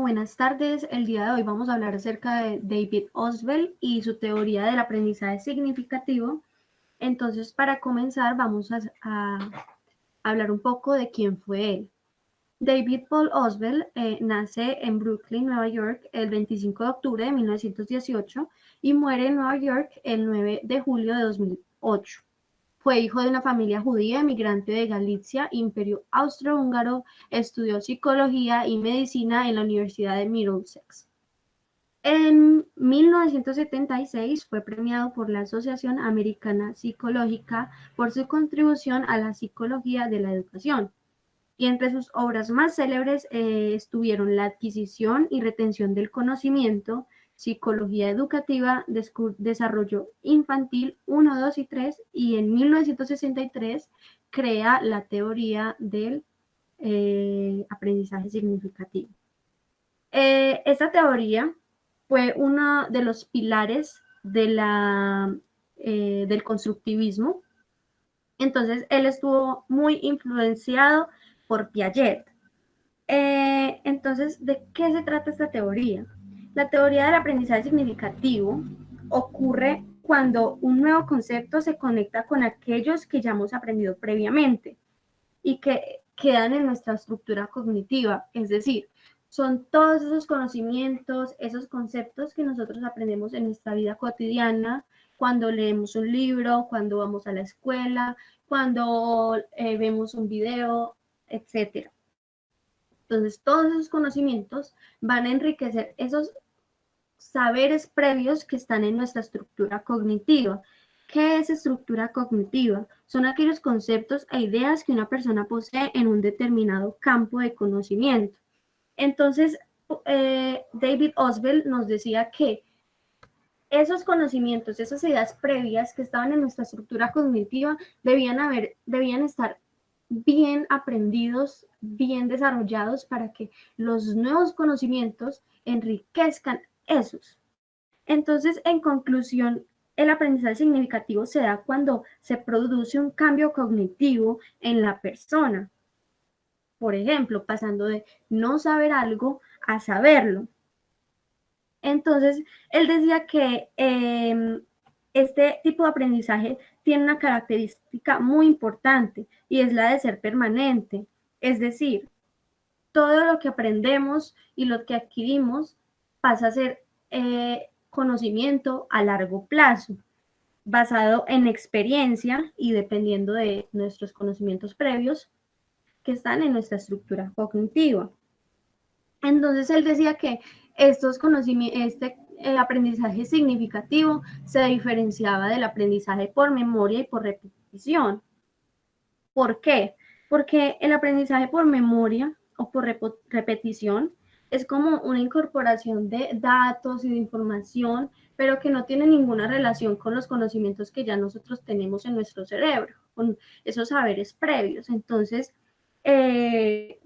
Buenas tardes. El día de hoy vamos a hablar acerca de David Oswell y su teoría del aprendizaje significativo. Entonces, para comenzar, vamos a hablar un poco de quién fue él. David Paul Oswell nace en Brooklyn, Nueva York, el 25 de octubre de 1918 y muere en Nueva York el 9 de julio de 2008. Fue hijo de una familia judía emigrante de Galicia, Imperio Austrohúngaro. Estudió psicología y medicina en la Universidad de Middlesex. En 1976 fue premiado por la Asociación Americana Psicológica por su contribución a la psicología de la educación. Y entre sus obras más célebres estuvieron La adquisición y retención del conocimiento, Psicología educativa, Desarrollo infantil 1, 2 y 3, y en 1963 crea la teoría del aprendizaje significativo. Esta teoría fue uno de los pilares del constructivismo. Entonces, él estuvo muy influenciado por Piaget. Entonces, ¿de qué se trata esta teoría? La teoría del aprendizaje significativo ocurre cuando un nuevo concepto se conecta con aquellos que ya hemos aprendido previamente y que quedan en nuestra estructura cognitiva. Es decir, son todos esos conocimientos, esos conceptos que nosotros aprendemos en nuestra vida cotidiana, cuando leemos un libro, cuando vamos a la escuela, cuando vemos un video, etcétera. Entonces, todos esos conocimientos van a enriquecer esos saberes previos que están en nuestra estructura cognitiva. ¿Qué es estructura cognitiva? Son aquellos conceptos e ideas que una persona posee en un determinado campo de conocimiento. Entonces, David Oswell nos decía que esos conocimientos, esas ideas previas que estaban en nuestra estructura cognitiva debían estar bien aprendidos, bien desarrollados para que los nuevos conocimientos enriquezcan esos. Entonces, en conclusión, el aprendizaje significativo se da cuando se produce un cambio cognitivo en la persona. Por ejemplo, pasando de no saber algo a saberlo. Entonces, él decía que este tipo de aprendizaje tiene una característica muy importante y es la de ser permanente. Es decir, todo lo que aprendemos y lo que adquirimos pasa a ser conocimiento a largo plazo, basado en experiencia y dependiendo de nuestros conocimientos previos que están en nuestra estructura cognitiva. Entonces él decía que este aprendizaje significativo se diferenciaba del aprendizaje por memoria y por repetición. ¿Por qué? Porque el aprendizaje por memoria o por repetición es como una incorporación de datos y de información, pero que no tiene ninguna relación con los conocimientos que ya nosotros tenemos en nuestro cerebro, con esos saberes previos. Entonces,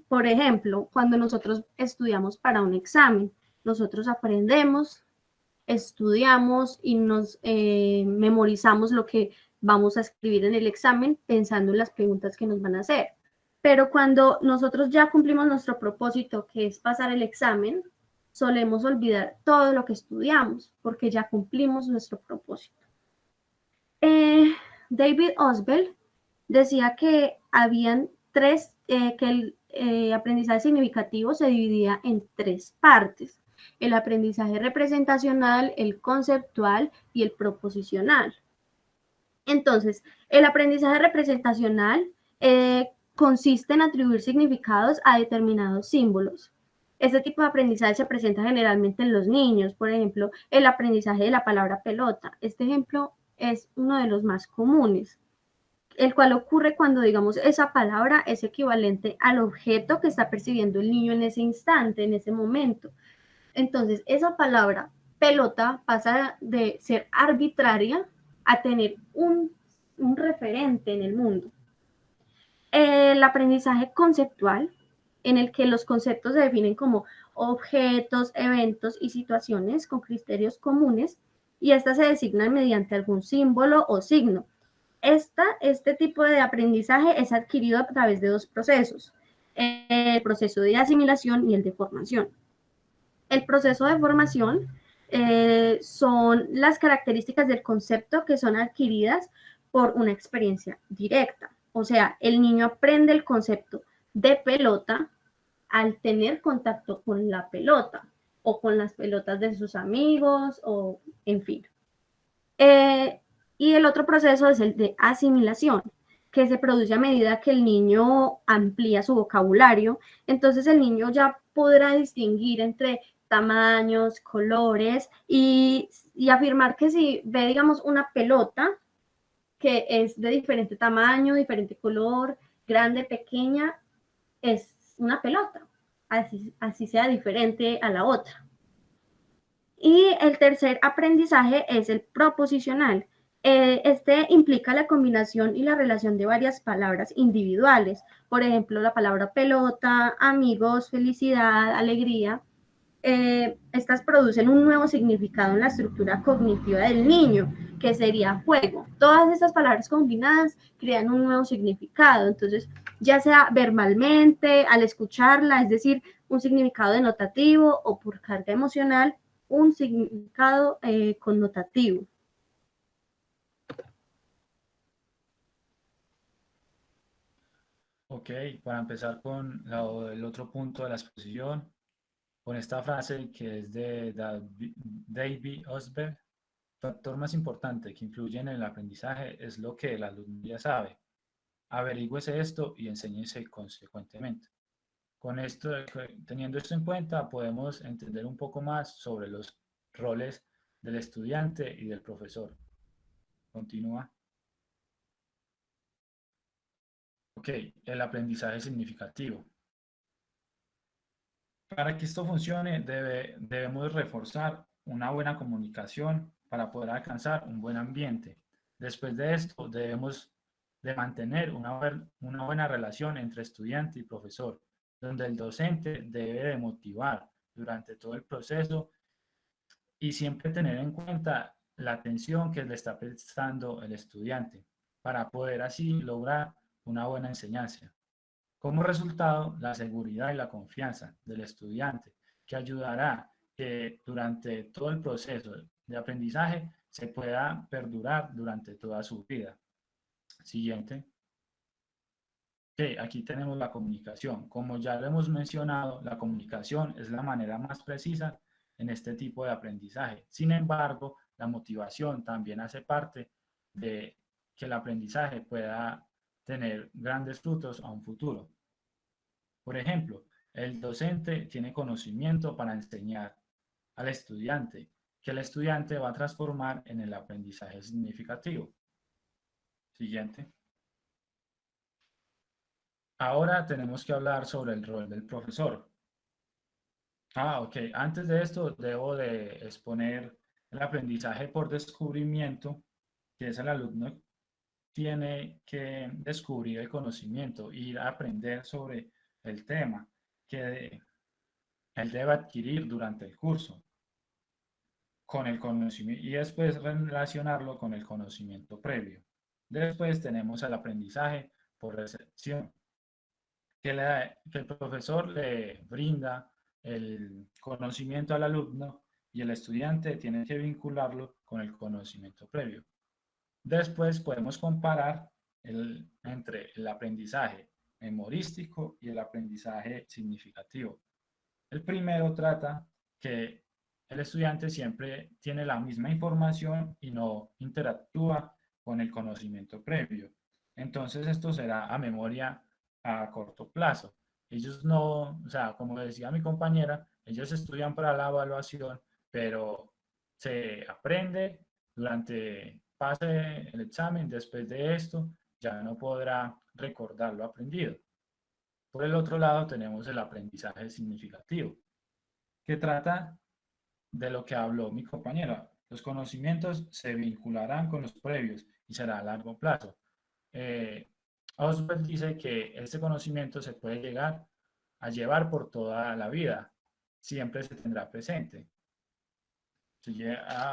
por ejemplo, cuando nosotros estudiamos para un examen, nosotros aprendemos, estudiamos y nos memorizamos lo que vamos a escribir en el examen pensando en las preguntas que nos van a hacer. Pero cuando nosotros ya cumplimos nuestro propósito, que es pasar el examen, solemos olvidar todo lo que estudiamos porque ya cumplimos nuestro propósito. David Oswell decía que habían que el aprendizaje significativo se dividía en tres partes: el aprendizaje representacional, el conceptual y el proposicional. Entonces, el aprendizaje representacional consiste en atribuir significados a determinados símbolos. Este tipo de aprendizaje se presenta generalmente en los niños, por ejemplo, el aprendizaje de la palabra pelota. Este ejemplo es uno de los más comunes, el cual ocurre cuando, digamos, esa palabra es equivalente al objeto que está percibiendo el niño en ese instante, en ese momento. Entonces, esa palabra pelota pasa de ser arbitraria a tener un referente en el mundo. El aprendizaje conceptual, en el que los conceptos se definen como objetos, eventos y situaciones con criterios comunes, y estas se designan mediante algún símbolo o signo. Este tipo de aprendizaje es adquirido a través de dos procesos. el proceso de asimilación y el de formación. El proceso de formación son las características del concepto que son adquiridas por una experiencia directa. O sea, el niño aprende el concepto de pelota al tener contacto con la pelota o con las pelotas de sus amigos o en fin. Y el otro proceso es el de asimilación, que se produce a medida que el niño amplía su vocabulario. Entonces el niño ya podrá distinguir entre tamaños, colores y afirmar que si ve, digamos, una pelota que es de diferente tamaño, diferente color, grande, pequeña, es una pelota, así sea diferente a la otra. Y el tercer aprendizaje es el proposicional. Este implica la combinación y la relación de varias palabras individuales. Por ejemplo, la palabra pelota, amigos, felicidad, alegría. Estas producen un nuevo significado en la estructura cognitiva del niño, que sería juego. Todas estas palabras combinadas crean un nuevo significado. Entonces, ya sea verbalmente, al escucharla, es decir, un significado denotativo o por carga emocional, un significado connotativo. Ok, para empezar con el otro punto de la exposición, con esta frase que es de David Osberg, el factor más importante que influye en el aprendizaje es lo que el alumno ya sabe. Averígüese esto y enséñese consecuentemente. Con esto, teniendo esto en cuenta, podemos entender un poco más sobre los roles del estudiante y del profesor. Continúa. Ok, el aprendizaje significativo. Para que esto funcione, debemos reforzar una buena comunicación para poder alcanzar un buen ambiente. Después de esto, debemos de mantener una buena relación entre estudiante y profesor, donde el docente debe de motivar durante todo el proceso y siempre tener en cuenta la atención que le está prestando el estudiante para poder así lograr una buena enseñanza. Como resultado, la seguridad y la confianza del estudiante, que ayudará que durante todo el proceso de aprendizaje se pueda perdurar durante toda su vida. Siguiente. Ok, aquí tenemos la comunicación. Como ya lo hemos mencionado, la comunicación es la manera más precisa en este tipo de aprendizaje. Sin embargo, la motivación también hace parte de que el aprendizaje pueda tener grandes frutos a un futuro. Por ejemplo, el docente tiene conocimiento para enseñar al estudiante, que el estudiante va a transformar en el aprendizaje significativo. Siguiente. Ahora tenemos que hablar sobre el rol del profesor. Ok. Antes de esto, debo de exponer el aprendizaje por descubrimiento, que es el alumno tiene que descubrir el conocimiento, ir a aprender sobre el tema que él debe adquirir durante el curso con el conocimiento y después relacionarlo con el conocimiento previo. Después tenemos el aprendizaje por recepción, que el profesor le brinda el conocimiento al alumno y el estudiante tiene que vincularlo con el conocimiento previo. Después podemos comparar entre el aprendizaje memorístico y el aprendizaje significativo. El primero trata que el estudiante siempre tiene la misma información y no interactúa con el conocimiento previo. Entonces esto será a memoria a corto plazo. Ellos no, o sea, como decía mi compañera, ellos estudian para la evaluación, pero se aprende durante, pase el examen, después de esto ya no podrá recordar lo aprendido. Por el otro lado tenemos el aprendizaje significativo, que trata de lo que habló mi compañera. Los conocimientos se vincularán con los previos y será a largo plazo. Eh, Oswald dice que este conocimiento se puede llegar a llevar por toda la vida, siempre se tendrá presente.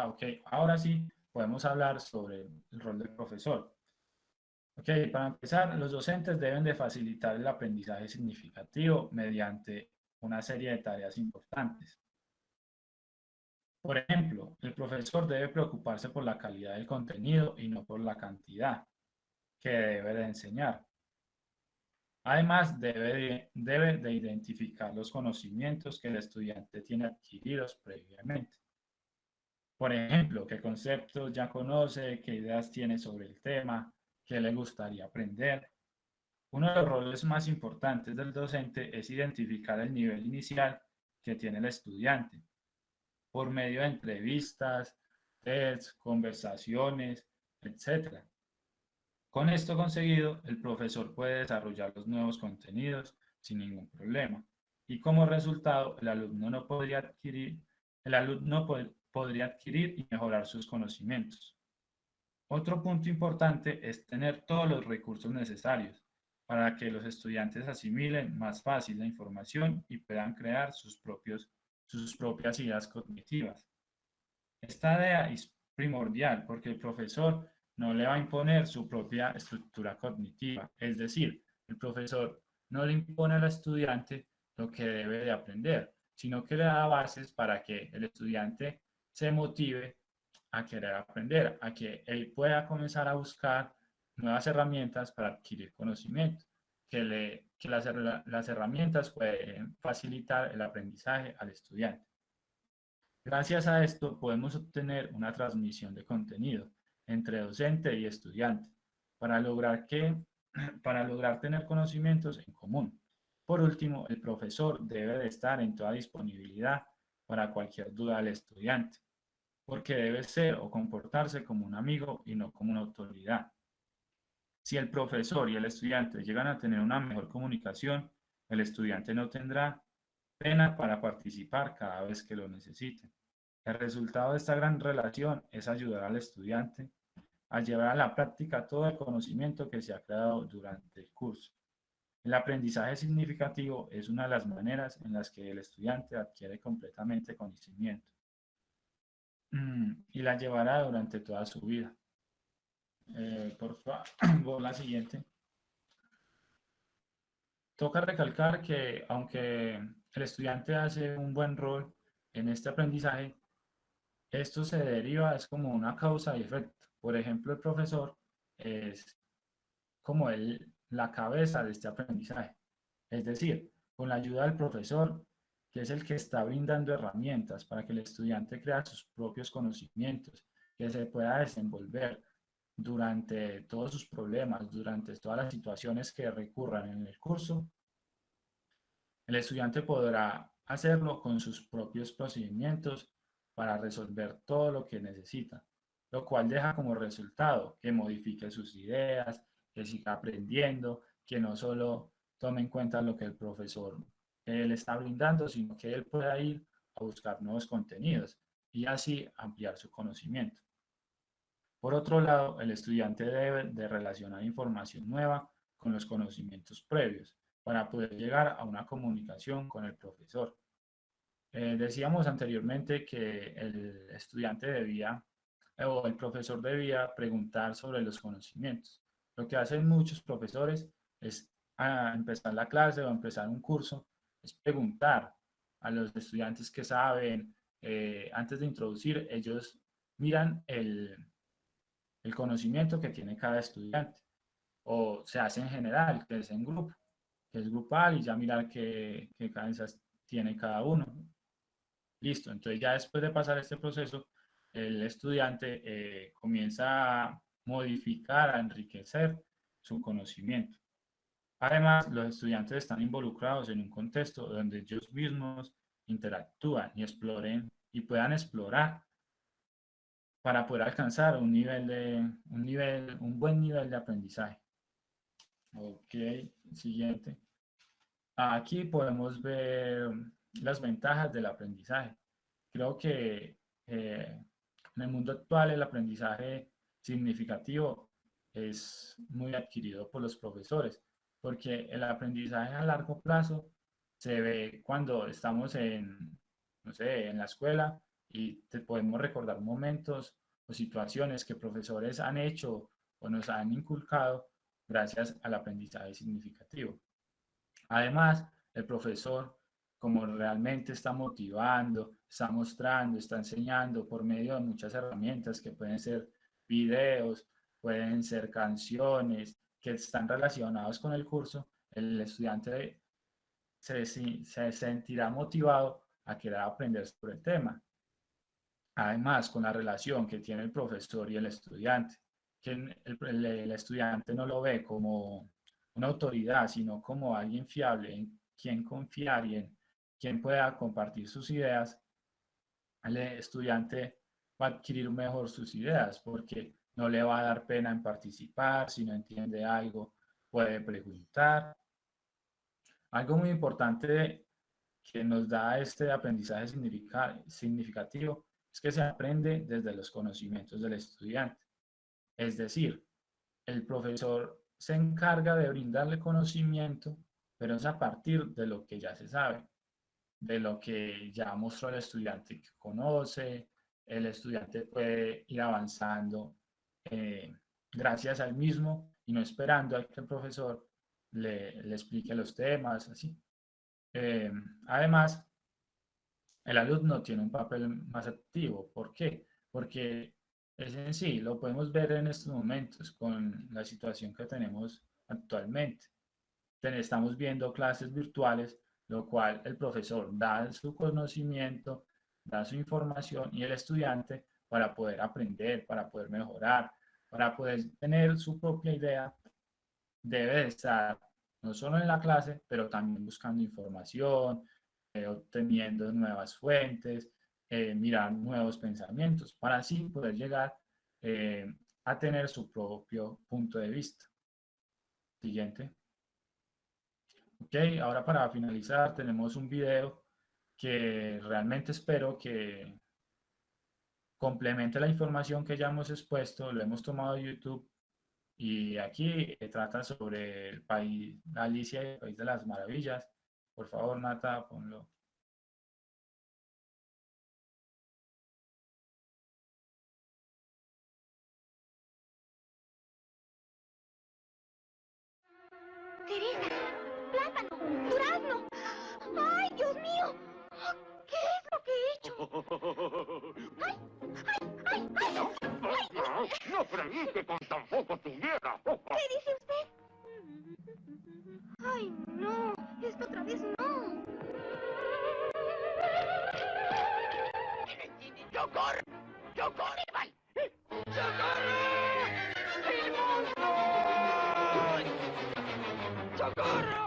Ok, ahora sí podemos hablar sobre el rol del profesor. Ok, para empezar, los docentes deben de facilitar el aprendizaje significativo mediante una serie de tareas importantes. Por ejemplo, el profesor debe preocuparse por la calidad del contenido y no por la cantidad que debe de enseñar. Además, debe de identificar los conocimientos que el estudiante tiene adquiridos previamente. Por ejemplo, qué conceptos ya conoce, qué ideas tiene sobre el tema, qué le gustaría aprender. Uno de los roles más importantes del docente es identificar el nivel inicial que tiene el estudiante por medio de entrevistas, tests, conversaciones, etc. Con esto conseguido, el profesor puede desarrollar los nuevos contenidos sin ningún problema. Y como resultado, el alumno podría adquirir y mejorar sus conocimientos. Otro punto importante es tener todos los recursos necesarios para que los estudiantes asimilen más fácil la información y puedan crear sus propias ideas cognitivas. Esta idea es primordial porque el profesor no le va a imponer su propia estructura cognitiva, es decir, el profesor no le impone al estudiante lo que debe de aprender, sino que le da bases para que el estudiante se motive a querer aprender, a que él pueda comenzar a buscar nuevas herramientas para adquirir conocimiento, que las herramientas pueden facilitar el aprendizaje al estudiante. Gracias a esto podemos obtener una transmisión de contenido entre docente y estudiante para para lograr tener conocimientos en común. Por último, el profesor debe de estar en toda disponibilidad para cualquier duda del estudiante, porque debe ser o comportarse como un amigo y no como una autoridad. Si el profesor y el estudiante llegan a tener una mejor comunicación, el estudiante no tendrá pena para participar cada vez que lo necesite. El resultado de esta gran relación es ayudar al estudiante a llevar a la práctica todo el conocimiento que se ha creado durante el curso. El aprendizaje significativo es una de las maneras en las que el estudiante adquiere completamente conocimiento y la llevará durante toda su vida. Por favor, la siguiente. Toca recalcar que aunque el estudiante hace un buen rol en este aprendizaje, esto se deriva, es como una causa y efecto. Por ejemplo, el profesor es como la cabeza de este aprendizaje. Es decir, con la ayuda del profesor, que es el que está brindando herramientas para que el estudiante crea sus propios conocimientos, que se pueda desenvolver durante todos sus problemas, durante todas las situaciones que recurran en el curso, el estudiante podrá hacerlo con sus propios procedimientos para resolver todo lo que necesita, lo cual deja como resultado que modifique sus ideas, que siga aprendiendo, que no solo tome en cuenta lo que el profesor le está brindando, sino que él pueda ir a buscar nuevos contenidos y así ampliar su conocimiento. Por otro lado, el estudiante debe de relacionar información nueva con los conocimientos previos para poder llegar a una comunicación con el profesor. Decíamos anteriormente que el estudiante debía o el profesor debía preguntar sobre los conocimientos. Lo que hacen muchos profesores es empezar la clase o empezar un curso, es preguntar a los estudiantes que saben, antes de introducir, ellos miran el conocimiento que tiene cada estudiante o se hace en general, que es en grupo, que es grupal y ya mirar qué cabezas tiene cada uno. Listo, entonces ya después de pasar este proceso, el estudiante comienza a modificar, a enriquecer su conocimiento. Además, los estudiantes están involucrados en un contexto donde ellos mismos interactúan y exploren y puedan explorar para poder alcanzar un buen nivel de aprendizaje. Ok, siguiente. Aquí podemos ver las ventajas del aprendizaje. Creo que en el mundo actual el aprendizaje significativo es muy adquirido por los profesores, porque el aprendizaje a largo plazo se ve cuando estamos no sé, en la escuela y te podemos recordar momentos o situaciones que profesores han hecho o nos han inculcado gracias al aprendizaje significativo. Además, el profesor, como realmente está motivando, está mostrando, está enseñando por medio de muchas herramientas que pueden ser videos, pueden ser canciones que están relacionados con el curso, el estudiante se sentirá motivado a querer aprender sobre el tema. Además, con la relación que tiene el profesor y el estudiante, que el estudiante no lo ve como una autoridad, sino como alguien fiable en quien confiar y en quien pueda compartir sus ideas, el estudiante va a adquirir mejor sus ideas porque no le va a dar pena en participar, si no entiende algo, puede preguntar. Algo muy importante que nos da este aprendizaje significativo es que se aprende desde los conocimientos del estudiante. Es decir, el profesor se encarga de brindarle conocimiento, pero es a partir de lo que ya se sabe, de lo que ya mostró el estudiante que conoce. El estudiante puede ir avanzando gracias al mismo y no esperando a que el profesor le explique los temas, así. Además, el alumno tiene un papel más activo. ¿Por qué? Porque es en sí, lo podemos ver en estos momentos con la situación que tenemos actualmente. Estamos viendo clases virtuales, lo cual el profesor da su conocimiento, da su información y el estudiante para poder aprender, para poder mejorar, para poder tener su propia idea, debe estar no solo en la clase, pero también buscando información, obteniendo nuevas fuentes, mirar nuevos pensamientos, para así poder llegar a tener su propio punto de vista. Siguiente. Ok, ahora para finalizar tenemos un video que realmente espero que complemente la información que ya hemos expuesto, lo hemos tomado de YouTube y aquí trata sobre el país, Alicia y el País de las Maravillas. Por favor, Nata, ponlo. Cereza, plátano, durazno. ¡Ay, Dios mío! ¿Qué es lo que he hecho? ¡Ay, ay, ay, ay! No creí que con tan poco tuviera. ¿Qué dice usted? ¡Ay, no! Esto otra vez no. ¡Socorro! ¡Socorro, Ivan! ¡Socorro! ¡El monstruo! ¡Socorro!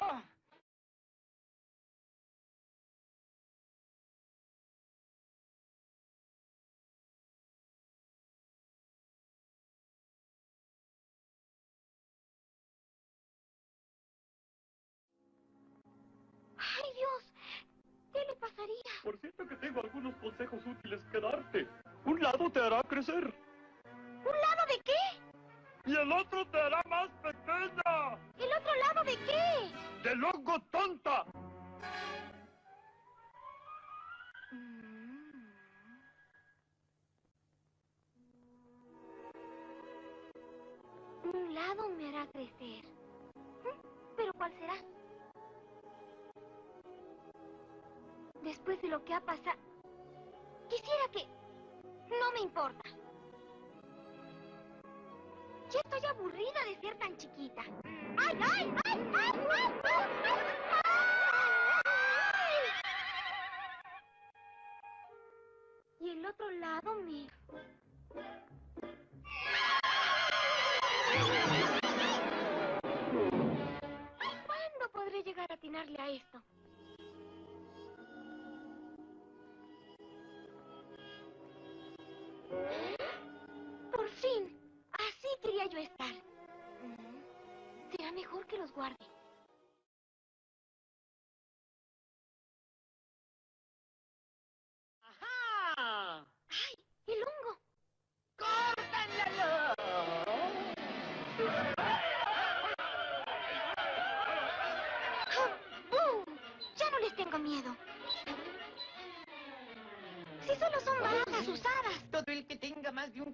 ¡Ay, Dios! ¿Qué le pasaría? Por cierto que tengo algunos consejos útiles que darte. Un lado te hará crecer ¿Un lado de qué? y el otro te hará más pequeña. ¿El otro lado de qué? ¡Del hongo tonta! Un lado me hará crecer. ¿Pero cuál será? Después de lo que ha pasado, quisiera que... No me importa. Ya estoy aburrida de ser tan chiquita. ¡Ay, ay, ay, ay, ay, ay, ay! Y el otro lado me... ¿Cuándo podré llegar a atinarle a esto? Por fin, así quería yo estar. Será mejor que los guarde. ¡Ajá! ¡Ay, el hongo! ¡Córtenlo! Ya no les tengo miedo. Si solo son bajas usadas. Todo el que tenga más de un